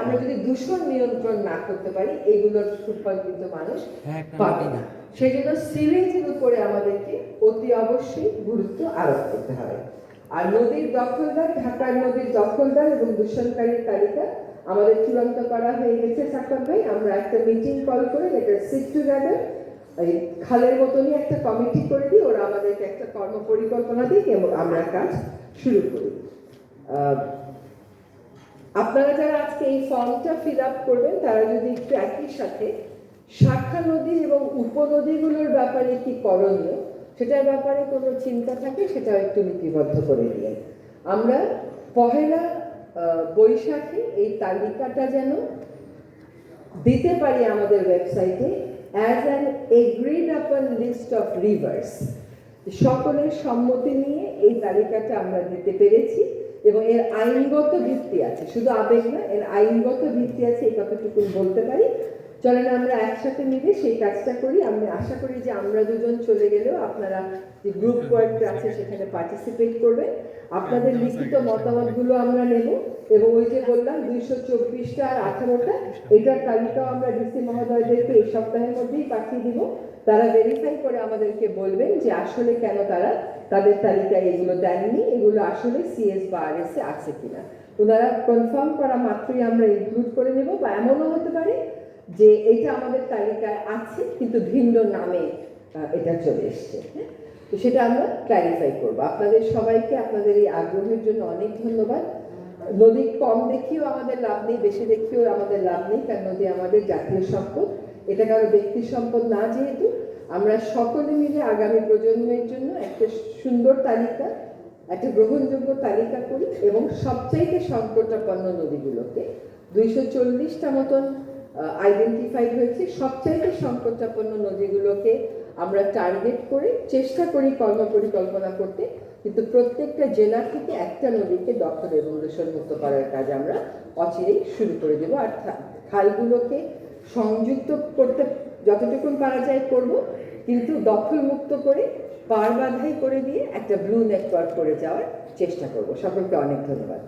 আমরা যদি দূষণ নিয়ন্ত্রণ না করতে পারি এগুলোর সুফল কিন্তু মানুষ পাবে না। সেই জন্য সিরেজের উপরে আমাদেরকে অতি অবশ্যই গুরুত্ব আরোপ করতে হবে। আর নদীর দখলদার, ঢাকার নদীর দখলদার এবং দূষণকারীর তালিকা আমাদের চূড়ান্ত করা হয়ে গেছে সাকর ভাই। আমরা একটা মিটিং কল করে এটা সিট টুগেদার এই খালের মতনই একটা কমিটি করে দিই, ওরা আমাদেরকে একটা কর্ম পরিকল্পনা দিই এবং আমরা কাজ শুরু করি। আপনারা যারা আজকে এই ফর্মটা ফিল আপ করবেন তারা যদি একটু একই সাথে শাখা নদী এবং উপনদীগুলোর ব্যাপারে কি করণীয় সেটার ব্যাপারে কোনো চিন্তা থাকে সেটাও একটু লিপিবদ্ধ করে দিলেন। আমরা পহেলা বৈশাখে এই তালিকাটা যেন দিতে পারি আমাদের ওয়েবসাইটে অ্যাজ অ্যান এগ্রিড আপন লিস্ট অফ রিভার্স। সকলের সম্মতি নিয়ে এই তালিকাটা আমরা দিতে পেরেছি এবং এর আইনগত ভিত্তি আছে, শুধু আবেগ না, এর আইনগত ভিত্তি আছে, এই কথাটুকু বলতে পারি। চলেন আমরা একসাথে মিলে সেই কাজটা করি। আমি আশা করি যে আমরা দুজন চলে গেলেও আপনারা যে গ্রুপ ওয়ার্কটা আছে সেখানে পার্টিসিপেট করবেন। আপনাদের লিখিত মতামতগুলো আমরা নেব এবং ওই যে বললাম 224টা আর 18টা এটার তালিকাও আমরা ডিসি মহোদয়দেরকে এই সপ্তাহের মধ্যেই পাঠিয়ে দিব। তারা ভেরিফাই করে আমাদেরকে বলবেন যে আসলে কেন তারা তাদের তালিকায় এগুলো দেননি, এগুলো আসলে সিএস বা আরএস এ আছে কিনা। ওনারা কনফার্ম করা মাত্রই আমরা ইনক্লুড করে নেব, বা এমনও হতে পারে যে এটা আমাদের তালিকায় আছে কিন্তু ভিন্ন নামে এটা চলে এসছে। তো সেটা আমরা ক্ল্যারিফাই করবো। আপনাদের সবাইকে আপনাদের এই আগ্রহের জন্য অনেক ধন্যবাদ। নদী কম দেখিও আমাদের লাভ নেই, বেশি দেখিও আমাদের লাভ নেই, কারণ নদী আমাদের জাতীয় সম্পদ, এটা কারো ব্যক্তির সম্পদ না। যেহেতু আমরা সকলে মিলে আগামী প্রজন্মের জন্য একটা সুন্দর তালিকা, একটা গ্রহণযোগ্য তালিকা করি এবং সবচাইতে সংকটাপন্ন নদীগুলোকে 240টা মতন আইডেন্টিফাইড হয়েছে, সবচাইতে সংকটাপন্ন নদীগুলোকে আমরা টার্গেট করে চেষ্টা করি কর্ম পরিকল্পনা করতে, কিন্তু প্রত্যেকটা জেলা থেকে একটা নদীকে দখল এবং দূষণমুক্ত করার কাজ আমরা অচিরেই শুরু করে দেবো। আর খালগুলোকে সংযুক্ত করতে যতটুকু পারা যায় করব, কিন্তু দখলমুক্ত করে পার বাধাই করে দিয়ে একটা ব্লু নেটওয়ার্ক করে যাওয়ার চেষ্টা করব। সকলকে অনেক ধন্যবাদ।